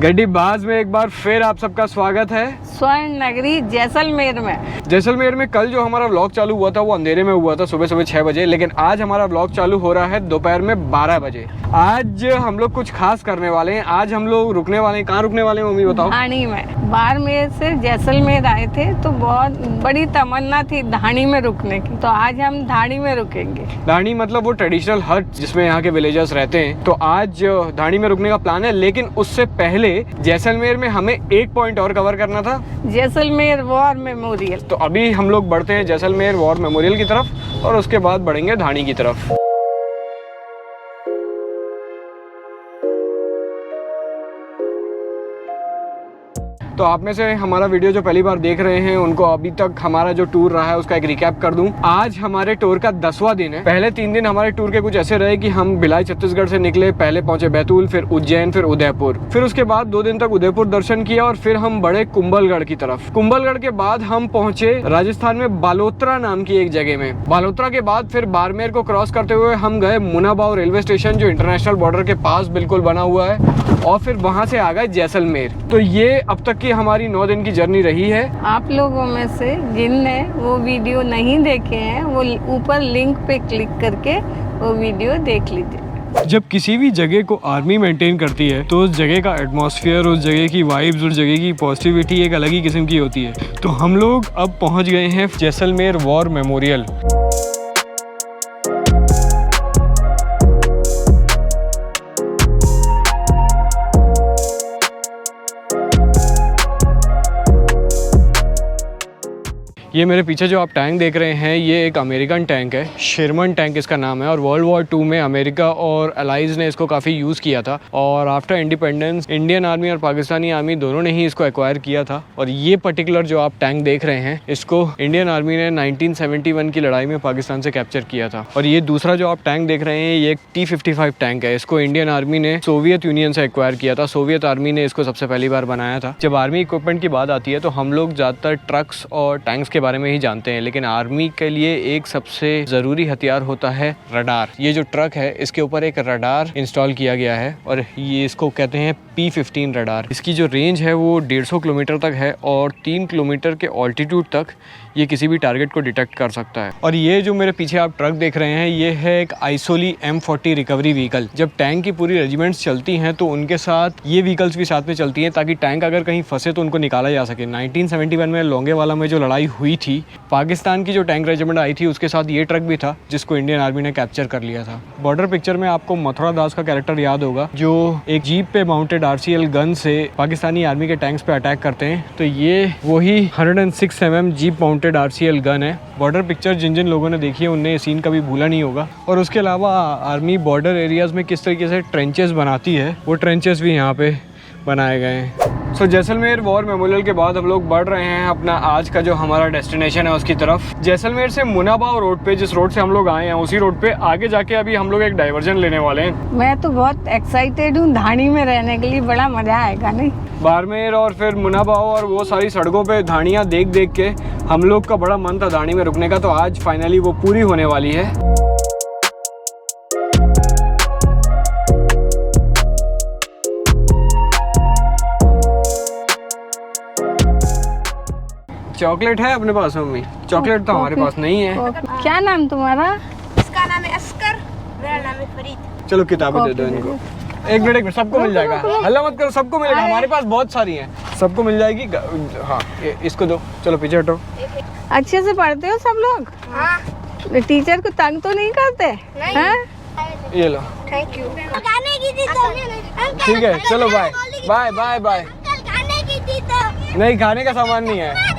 गड्डीबाज में एक बार फिर आप सबका स्वागत है। स्वर्ण नगरी जैसलमेर में। जैसलमेर में कल जो हमारा व्लॉग चालू हुआ था वो अंधेरे में हुआ था, सुबह 6 बजे, लेकिन आज हमारा व्लॉग चालू हो रहा है दोपहर में 12 बजे। आज हम लोग कुछ खास करने वाले हैं। आज हम लोग रुकने वाले हैं। कहाँ रुकने वाले हैं मम्मी बताओ? धानी में। बाड़मेर से जैसलमेर आए थे तो बहुत बड़ी तमन्ना थी धानी में रुकने की, तो आज हम धानी में रुकेंगे। धानी मतलब वो ट्रेडिशनल हट जिसमें यहाँ के विलेजर्स रहते हैं। तो आज धानी में रुकने का प्लान है, लेकिन उससे पहले जैसलमेर में हमें एक पॉइंट और कवर करना था, जैसलमेर वॉर मेमोरियल। तो अभी हम लोग बढ़ते हैं जैसलमेर वॉर मेमोरियल की तरफ और उसके बाद बढ़ेंगे धानी की तरफ। तो आप में से हमारा वीडियो जो पहली बार देख रहे हैं उनको अभी तक हमारा जो टूर रहा है उसका एक रिकैप कर दूं। आज हमारे टूर का 10वां दिन है। पहले 3 दिन हमारे टूर के कुछ ऐसे रहे कि हम भिलाई छत्तीसगढ़ से निकले, पहले पहुंचे बैतूल, फिर उज्जैन, फिर उदयपुर, फिर उसके बाद 2 दिन तक उदयपुर दर्शन किया और फिर हम बढ़े कुंभलगढ़ की तरफ। कुंभलगढ़ के बाद हम पहुंचे राजस्थान में बालोतरा नाम की एक जगह में। बालोतरा के बाद फिर बाड़मेर को क्रॉस करते हुए हम गए मुनाबाव रेलवे स्टेशन जो इंटरनेशनल बॉर्डर के पास बिल्कुल बना हुआ है, और फिर वहां से आ गए जैसलमेर। तो ये अब तक की हमारी 9 दिन की जर्नी रही है। आप लोगों में से जिनने वो वीडियो नहीं देखे हैं वो ऊपर लिंक पे क्लिक करके वो वीडियो देख लीजिए। जब किसी भी जगह को आर्मी मेंटेन करती है तो उस जगह का एटमॉस्फेयर, उस जगह की वाइब्स, उस जगह की पॉजिटिविटी एक अलग ही किस्म की होती है। तो हम लोग अब पहुंच गए हैं जैसलमेर वॉर मेमोरियल। ये मेरे पीछे जो आप टैंक देख रहे हैं ये एक अमेरिकन टैंक है, शेरमन टैंक इसका नाम है, और वर्ल्ड वॉर 2 में अमेरिका और अलाइज ने इसको काफ़ी यूज़ किया था। और आफ्टर इंडिपेंडेंस इंडियन आर्मी और पाकिस्तानी आर्मी दोनों ने ही इसको एक्वायर किया था। और ये पर्टिकुलर जो आप टैंक देख रहे हैं इसको इंडियन आर्मी ने 1971 की लड़ाई में पाकिस्तान से कैप्चर किया था। और ये दूसरा जो आप टैंक देख रहे हैं ये एक T-55 टैंक है। इसको इंडियन आर्मी ने सोवियत यूनियन से एक्वायर किया था। सोवियत आर्मी ने इसको सबसे पहली बार बनाया था। जब आर्मी इक्विपमेंट की बात आती है तो हम लोग ज़्यादातर ट्रक्स और टैंक्स के बारे में ही जानते हैं, लेकिन आर्मी के लिए एक सबसे ज़रूरी हथियार होता है रडार। ये जो ट्रक है इसके ऊपर एक रडार इंस्टॉल किया गया है और ये इसको कहते हैं P-15 रडार। इसकी जो रेंज है वो 150 किलोमीटर तक है और 3 किलोमीटर के ऑल्टीट्यूड तक ये किसी भी टारगेट को डिटेक्ट कर सकता है। और ये जो मेरे पीछे आप ट्रक देख रहे हैं ये है एक आइसोली M40 रिकवरी व्हीकल। जब टैंक की पूरी रेजिमेंट्स चलती हैं तो उनके साथ ये व्हीकल्स भी साथ में चलती हैं ताकि टैंक अगर कहीं फंसे तो उनको निकाला जा सके। 1971 में लोंगेवाला में जो लड़ाई हुई थी, पाकिस्तान की जो टैंक रेजिमेंट आई थी उसके साथ ये ट्रक भी था जिसको इंडियन आर्मी ने कैप्चर कर लिया था। बॉर्डर पिक्चर में आपको मथुरा दास का कैरेक्टर याद होगा जो एक जीप पे माउंटेड RCL गन से पाकिस्तानी आर्मी के टैंक्स पे अटैक करते हैं। तो ये वही 106 mm jeep mounted RCL gun है। बॉर्डर पिक्चर जिन जिन लोगों ने देखी है उनने ये सीन कभी भूला नहीं होगा। और उसके अलावा आर्मी बॉर्डर एरियाज में किस तरीके से ट्रेंचेस बनाती है वो ट्रेंचेस भी यहाँ पे बनाए गए हैं। सो जैसलमेर वॉर मेमोरियल के बाद हम लोग बढ़ रहे हैं अपना आज का जो हमारा डेस्टिनेशन है उसकी तरफ। जैसलमेर से मुनाबाव रोड पे, जिस रोड से हम लोग आए हैं उसी रोड पे आगे जाके अभी हम लोग एक डाइवर्जन लेने वाले हैं। मैं तो बहुत एक्साइटेड हूँ धानी में रहने के लिए, बड़ा मजा आएगा। नहीं, बाड़मेर और फिर मुनाबाव और वो सारी सड़कों पे धानियाँ देख देख के हम लोग का बड़ा मन था धानी में रुकने का, तो आज फाइनली वो पूरी होने वाली है। चॉकलेट है अपने पास मम्मी? चॉकलेट तो हमारे पास नहीं है। क्या नाम तुम्हारा? इसका नाम है अस्कर, मेरा नाम है फरीद। चलो किताबें दे दो इनको। एक मिनट सबको मिल जाएगा, हल्ला मत करो, सबको मिलेगा। हमारे पास बहुत सारी हैं, सबको मिल जाएगी। हाँ इसको दो, चलो पीछे हटो। अच्छे से पढ़ते हो सब लोग? हाँ। टीचर को तंग तो नहीं करते? नहीं। हाँ? ये लो, थैंक यू। गाने की थी तो ठीक है, चलो बाय बाय बाय बाय। गाने की थी तो नहीं, खाने का सामान नहीं है।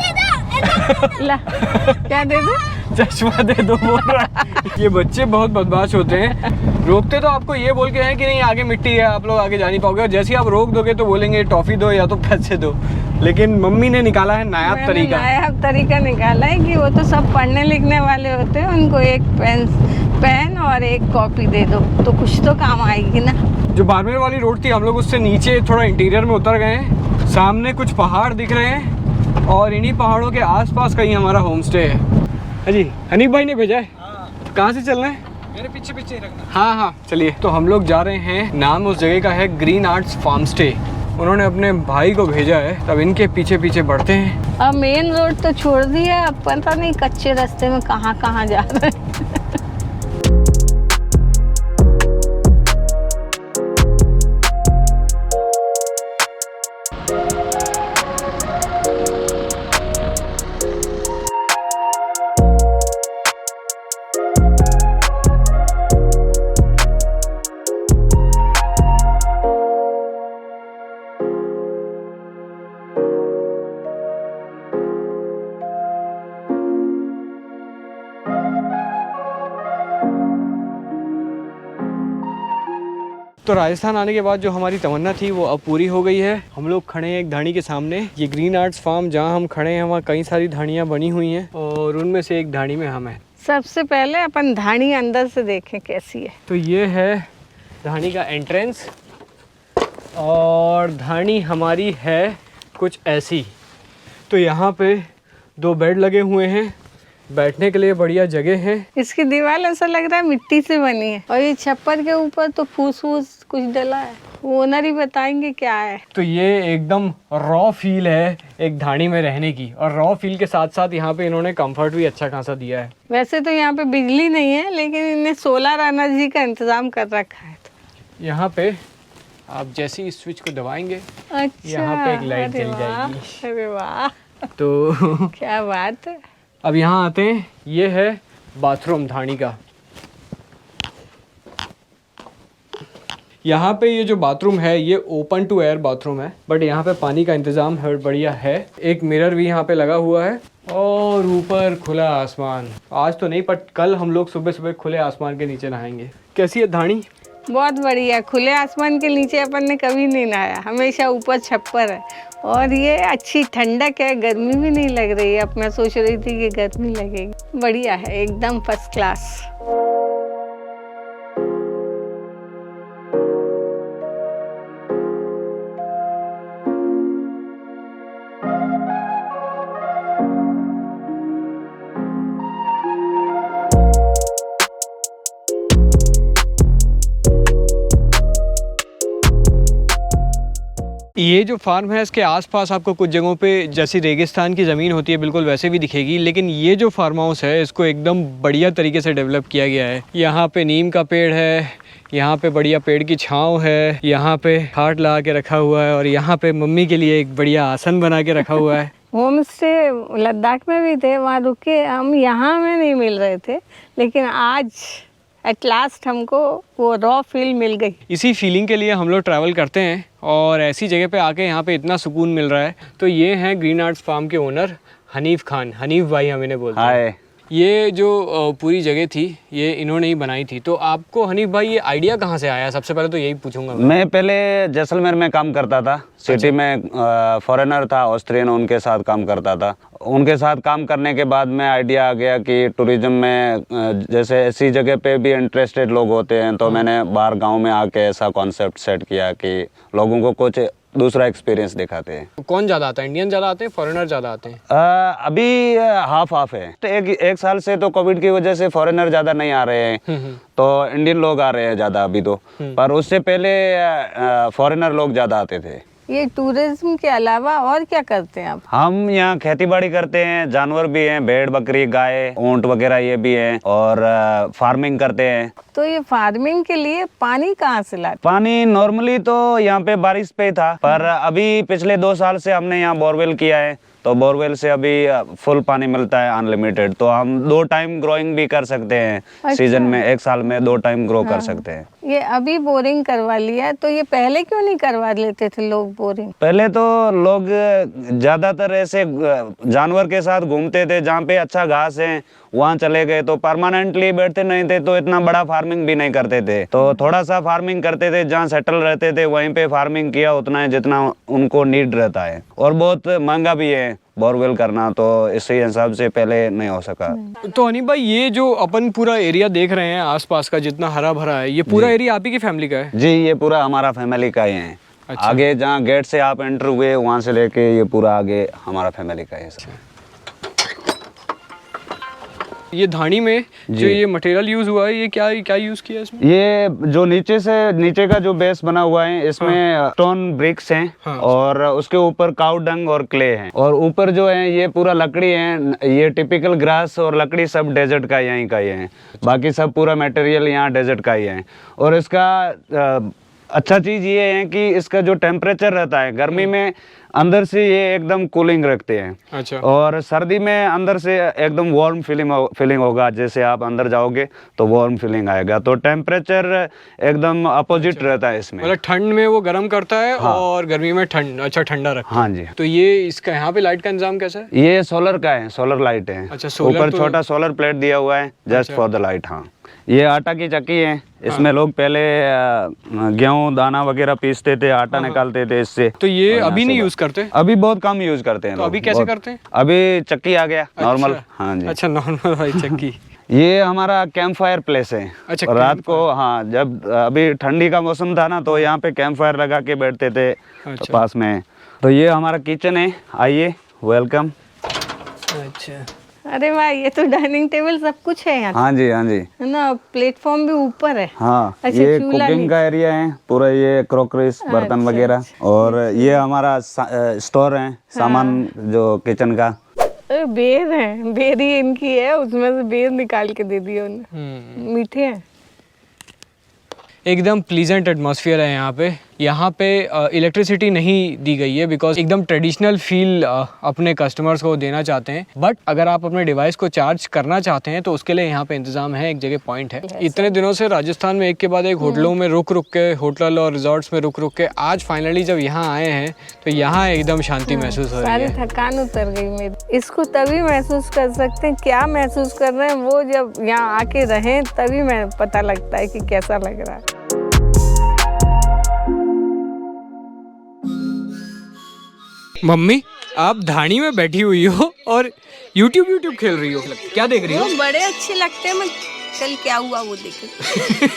ला, क्या दे दो? चश्मा दे दो बोल रहा। ये बच्चे बहुत बदमाश होते हैं। रोकते तो आपको ये बोल के हैं कि नहीं आगे मिट्टी है, आप लोग आगे जा नहीं पाओगे, और जैसे ही आप रोक दोगे तो बोलेंगे टॉफी दो या तो पैसे दो। लेकिन मम्मी ने निकाला है नायाब तरीका। नायाब तरीका निकाला है कि वो तो सब पढ़ने लिखने वाले होते हैं, उनको एक पेन और एक कॉपी दे दो तो कुछ तो काम आएगी ना। जो बाड़मेर वाली रोड थी हम लोग उससे नीचे थोड़ा इंटीरियर में उतर गए हैं। सामने कुछ पहाड़ दिख रहे हैं और इन्हीं पहाड़ों के आसपास कहीं हमारा होम स्टे है। अजी हनीफ भाई ने भेजा है। कहाँ से चलना है? मेरे पीछे पीछे ही रखना। हाँ हाँ चलिए। तो हम लोग जा रहे हैं, नाम उस जगह का है ग्रीन आर्ट्स फार्म स्टे। उन्होंने अपने भाई को भेजा है, तब इनके पीछे पीछे बढ़ते हैं। अब मेन रोड तो छोड़ दिया, अब पता नहीं कच्चे रास्ते में कहाँ कहाँ जा रहे हैं। तो राजस्थान आने के बाद जो हमारी तमन्ना थी वो अब पूरी हो गई है। हम लोग खड़े हैं एक धानी के सामने। ये ग्रीन आर्ट्स फार्म जहाँ हम खड़े हैं वहाँ कई सारी धानियाँ बनी हुई हैं और उनमें से एक धानी में हम हैं। सबसे पहले अपन धानी अंदर से देखें कैसी है। तो ये है धानी का एंट्रेंस और धानी हमारी है कुछ ऐसी। तो यहाँ पे 2 बेड लगे हुए हैं, बैठने के लिए बढ़िया जगह है। इसकी दीवार ऐसा लग रहा है मिट्टी से बनी है और ये छप्पर के ऊपर तो फूस फूस कुछ डला है, वो ओनर ही बताएंगे क्या है। तो ये एकदम रॉ फील है एक धानी में रहने की, और रॉ फील के साथ साथ यहाँ पे इन्होंने कंफर्ट भी अच्छा खासा दिया है। वैसे तो यहाँ पे बिजली नहीं है, लेकिन इन्हें सोलर एनर्जी का इंतजाम कर रखा है। तो यहाँ पे आप जैसे ही स्विच को दबाएंगे अच्छा, यहाँ पे एक लाइट अरे जल वाह, जाएगी। अरे वाह, तो क्या बात है। अब यहाँ आते हैं, ये है बाथरूम धानी का। यहाँ पे ये जो बाथरूम है ये ओपन टू एयर बाथरूम है, बट यहाँ पे पानी का इंतज़ाम है बढ़िया है। एक मिरर भी यहाँ पे लगा हुआ है और ऊपर खुला आसमान। आज तो नहीं, पर कल हम लोग सुबह सुबह खुले आसमान के नीचे नहाएंगे। कैसी है धानी? बहुत बढ़िया। खुले आसमान के नीचे अपन ने कभी नहीं नहाया, हमेशा ऊपर छप्पर है और ये अच्छी ठंडक है, गर्मी भी नहीं लग रही है। अब मैं सोच रही थी कि गर्मी लगेगी। बढ़िया है, एकदम फर्स्ट क्लास। ये जो फार्म है इसके आसपास आपको कुछ जगहों पे जैसी रेगिस्तान की ज़मीन होती है बिल्कुल वैसे भी दिखेगी, लेकिन ये जो फार्म हाउस है इसको एकदम बढ़िया तरीके से डेवलप किया गया है। यहाँ पे नीम का पेड़ है, यहाँ पे बढ़िया पेड़ की छांव है, यहाँ पे खाट लगा के रखा हुआ है और यहाँ पे मम्मी के लिए एक बढ़िया आसन बना के रखा हुआ है। होम स्टे लद्दाख में भी थे, वहाँ रुके हम, यहाँ में नहीं मिल रहे थे, लेकिन आज एट लास्ट हमको वो रॉ फील मिल गई। इसी फीलिंग के लिए हम लोग ट्रैवल करते हैं और ऐसी जगह पे आके यहाँ पे इतना सुकून मिल रहा है। तो ये हैं ग्रीन आर्ट्स फार्म के ओनर हनीफ खान। हनीफ भाई हम इन्हें बोलते हैं। हाय। ये जो पूरी जगह थी ये इन्होंने ही बनाई थी। तो आपको हनीफ भाई ये आइडिया कहाँ से आया? सबसे पहले तो यही पूछूंगा मैं पहले जैसलमेर में काम करता था। सिटी में फॉरेनर था, ऑस्ट्रियन, उनके साथ काम करता था। उनके साथ काम करने के बाद में आइडिया आ गया कि टूरिज्म में जैसे ऐसी जगह पे भी इंटरेस्टेड लोग होते हैं, तो मैंने बाहर गांव में आके ऐसा कॉन्सेप्ट सेट किया कि लोगों को कुछ दूसरा एक्सपीरियंस दिखाते हैं। तो कौन ज़्यादा आता है? इंडियन ज़्यादा आते हैं, फॉरेनर ज़्यादा आते हैं? अभी हाफ हाफ है। तो एक साल से तो कोविड की वजह से फॉरेनर ज़्यादा नहीं आ रहे हैं, तो इंडियन लोग आ रहे हैं ज़्यादा अभी तो। पर उससे पहले फॉरेनर लोग ज़्यादा आते थे। ये टूरिज्म के अलावा और क्या करते हैं आप? हम यहाँ खेती बाड़ी करते हैं, जानवर भी हैं, भेड़ बकरी गाय ऊंट वगैरह ये भी हैं, और फार्मिंग करते हैं। तो ये फार्मिंग के लिए पानी कहाँ से लाते? पानी नॉर्मली तो यहाँ पे बारिश पे ही था, पर अभी पिछले 2 साल से हमने यहाँ बोरवेल किया है, तो बोरवेल से अभी फुल पानी मिलता है अनलिमिटेड। तो हम 2 टाइम ग्रोइंग भी कर सकते हैं। अच्छा। सीजन में 1 साल में 2 टाइम ग्रो कर सकते हैं। ये अभी बोरिंग करवा लिया, तो ये पहले क्यों नहीं करवा लेते थे लोग बोरिंग? पहले तो लोग ज्यादातर ऐसे जानवर के साथ घूमते थे, जहाँ पे अच्छा घास है वहाँ चले गए, तो परमानेंटली बैठते नहीं थे, तो इतना बड़ा फार्मिंग भी नहीं करते थे। तो थोड़ा सा फार्मिंग करते थे, जहाँ सेटल रहते थे वहीं पे फार्मिंग किया, उतना है जितना उनको नीड रहता है, और बहुत महंगा भी है बोरवेल करना, तो इसी हिसाब से पहले नहीं हो सका। तो हनीफ भाई ये जो अपन पूरा एरिया देख रहे हैं आसपास का जितना हरा भरा है, ये पूरा एरिया आप ही की फैमिली का है? जी, ये पूरा हमारा फैमिली का ही है। अच्छा। आगे जहाँ गेट से आप एंटर हुए वहाँ से लेके ये पूरा आगे हमारा फैमिली का है। ये धानी में जो ये मटेरियल यूज हुआ है, ये क्या यूज किया है इसमें? ये जो नीचे का जो बेस बना हुआ है, इसमें स्टोन ब्रिक्स हैं। हाँ। और उसके ऊपर काऊ डंग और क्ले है, और ऊपर जो है ये पूरा लकड़ी है। ये टिपिकल ग्रास और लकड़ी सब डेजर्ट का यहीं का ही है। बाकी सब पूरा मटेरियल यहाँ डेजर्ट का ही है। और इसका अच्छा चीज ये है कि इसका जो टेम्परेचर रहता है, गर्मी में अंदर से ये एकदम कूलिंग रखते हैं। अच्छा। और सर्दी में अंदर से एकदम वार्म फीलिंग होगा। जैसे आप अंदर जाओगे तो वार्म फीलिंग आएगा। तो टेम्परेचर एकदम अपोजिट रहता है इसमें। मतलब ठंड में वो गर्म करता है और गर्मी में ठंडा रखता है। हाँ जी। तो ये इसका यहाँ पे लाइट का इंतजाम कैसा है? ये सोलर का है, सोलर लाइट है। अच्छा, सोलर ऊपर तो- छोटा सोलर प्लेट दिया हुआ है जस्ट फॉर द लाइट। हाँ, ये आटा की चक्की है। इसमें लोग पहले गेहूं दाना वगैरह पीसते थे, आटा निकालते थे इससे। तो ये और यहाँ अभी से नहीं बस- यूज करते? अभी बहुत कम यूज करते हैं तो लोग, अभी कैसे बहुत। करते हैं? अभी चक्की आ गया नॉर्मल। हाँ जी। अच्छा, नॉर्मल वाली चक्की। ये हमारा कैंप फायर प्लेस है। अच्छा, और रात कैंप को, हाँ, जब अभी ठंडी का मौसम था ना, तो यहाँ पे कैंप फायर लगा के बैठते थे अच्छा। पास में। तो ये हमारा किचन है, आइए, वेलकम। अच्छा। अरे वाह, ये तो डाइनिंग टेबल सब कुछ है यहाँ, हाँ जी, हाँ जी। है ना? प्लेटफॉर्म भी ऊपर है। हाँ, अच्छा, ये चूल्हा कुकिंग का एरिया है पूरा। ये क्रॉकरीज, बर्तन अच्छा, वगैरह। और ये हमारा स्टोर है, सामान जो किचन का। अरे बेर है, बेर ही इनकी है, उसमें से बेर निकाल के दे दिए उन्हें। मीठे हैं। एकदम प्लीजेंट एटमॉस्फेयर है यहाँ पे इलेक्ट्रिसिटी नहीं दी गई है बिकॉज एकदम ट्रेडिशनल फील अपने कस्टमर्स को देना चाहते हैं। बट अगर आप अपने डिवाइस को चार्ज करना चाहते हैं तो उसके लिए यहाँ पे इंतजाम है, एक जगह पॉइंट है। इतने दिनों से राजस्थान में एक के बाद एक होटलों में रुक के, होटल और रिजॉर्ट्स में रुक के आज फाइनली जब यहाँ आए हैं तो यहाँ एकदम शांति महसूस हो रही सारी है। थकान उतर गई मेरी। इसको तभी महसूस कर सकते हैं, क्या महसूस कर रहे हैं वो जब यहाँ आके रहें तभी मैं पता लगता है कि कैसा लग रहा है। मम्मी, आप धानी में बैठी हुई हो और यूट्यूब खेल रही हो, क्या देख रही हो? वो बड़े अच्छे लगते हैं। मैं कल क्या हुआ वो देखे।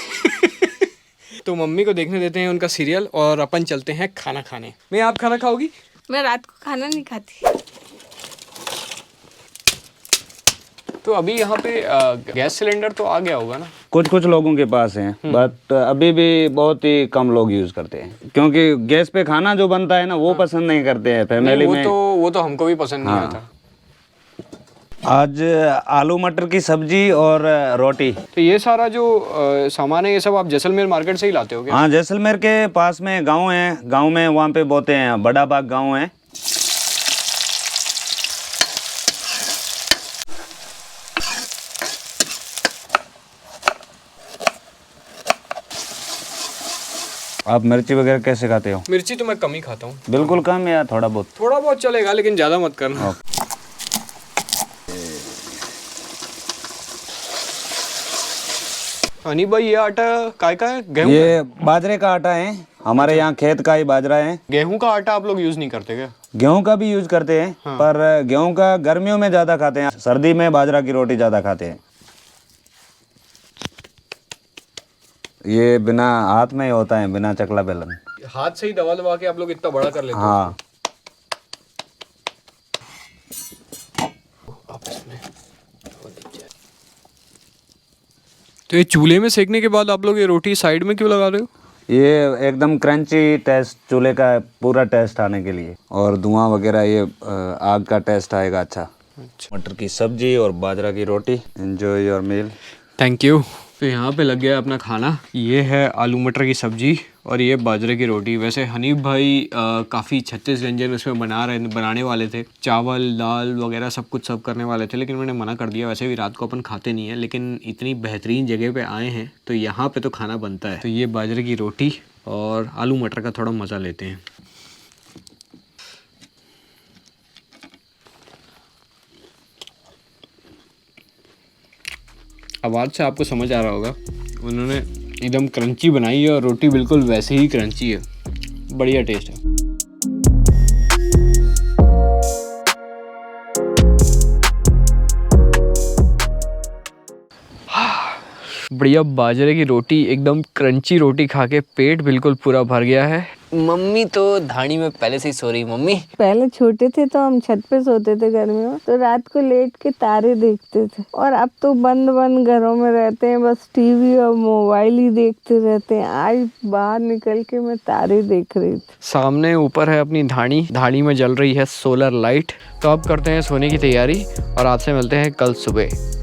तो मम्मी को देखने देते हैं उनका सीरियल और अपन चलते हैं खाना खाने। मैं, आप खाना खाओगी? मैं रात को खाना नहीं खाती। तो अभी यहाँ पे गैस सिलेंडर तो आ गया होगा ना? कुछ कुछ लोगों के पास है, बट अभी भी बहुत ही कम लोग यूज करते हैं, क्योंकि गैस पे खाना जो बनता है ना, वो पसंद नहीं करते हैं फैमिली में। वो तो हमको भी पसंद नहीं आता। आज आलू मटर की सब्जी और रोटी। तो ये सारा जो सामान है ये सब आप जैसलमेर मार्केट से ही लाते हो क्या? हाँ, जैसलमेर के पास में गांव है, गांव में वहाँ पे बोते हैं, बड़ा बाग गांव है। आप मिर्ची वगैरह कैसे खाते हो? मिर्ची तो मैं कम ही खाता हूँ। बिल्कुल कम या थोड़ा बहुत? थोड़ा बहुत चलेगा लेकिन ज़्यादा मत करना। हनी भाई, ये आटा काय का है? गेहूं? ये बाजरे का आटा है, हमारे यहाँ खेत का ही बाजरा है। गेहूं का आटा आप लोग यूज नहीं करते क्या? गेहूं का भी यूज करते हैं, पर गेहूं का गर्मियों में ज्यादा खाते हैं, सर्दी में बाजरा की रोटी ज्यादा खाते हैं। ये बिना हाथ में ही होता है, बिना चकला बेलन। हाथ से ही दबा दबा के आप लोग इतना बड़ा कर लेते हो? हाँ। तो ये चूल्हे में सेकने के बाद आप लोग ये रोटी साइड में क्यों लगा रहे हो? ये एकदम क्रंची टेस्ट, चूल्हे का पूरा टेस्ट आने के लिए, और धुआं वगैरह, ये आग का टेस्ट आएगा अच्छा। मटर की सब्जी और बाजरा की रोटी। Enjoy your meal. Thank you. तो यहाँ पे लग गया अपना खाना। ये है आलू मटर की सब्जी और ये बाजरे की रोटी। वैसे हनीफ भाई काफ़ी 36 व्यंजन उसमें बनाने वाले थे, चावल दाल वगैरह सब कुछ सर्व करने वाले थे, लेकिन मैंने मना कर दिया। वैसे भी रात को अपन खाते नहीं है, लेकिन इतनी बेहतरीन जगह पे आए हैं तो यहाँ पे तो खाना बनता है। तो ये बाजरे की रोटी और आलू मटर का थोड़ा मज़ा लेते हैं। आवाज़ से आपको समझ आ रहा होगा, उन्होंने एकदम क्रंची बनाई है और रोटी बिल्कुल वैसे ही क्रंची है। बढ़िया टेस्ट है। बढ़िया बाजरे की रोटी, एकदम क्रंची रोटी खा के पेट बिल्कुल पूरा भर गया है। मम्मी तो धाड़ी में पहले से ही सो रही। मम्मी पहले छोटे थे तो हम छत पे सोते थे गर्मियों में, तो रात को लेट के तारे देखते थे। और अब तो बंद बंद घरों में रहते हैं, बस टीवी और मोबाइल ही देखते रहते हैं। आज बाहर निकल के मैं तारे देख रही थी। सामने ऊपर है अपनी धाड़ी में जल रही है सोलर लाइट। तो अब करते हैं सोने की तैयारी और आपसे मिलते हैं कल सुबह।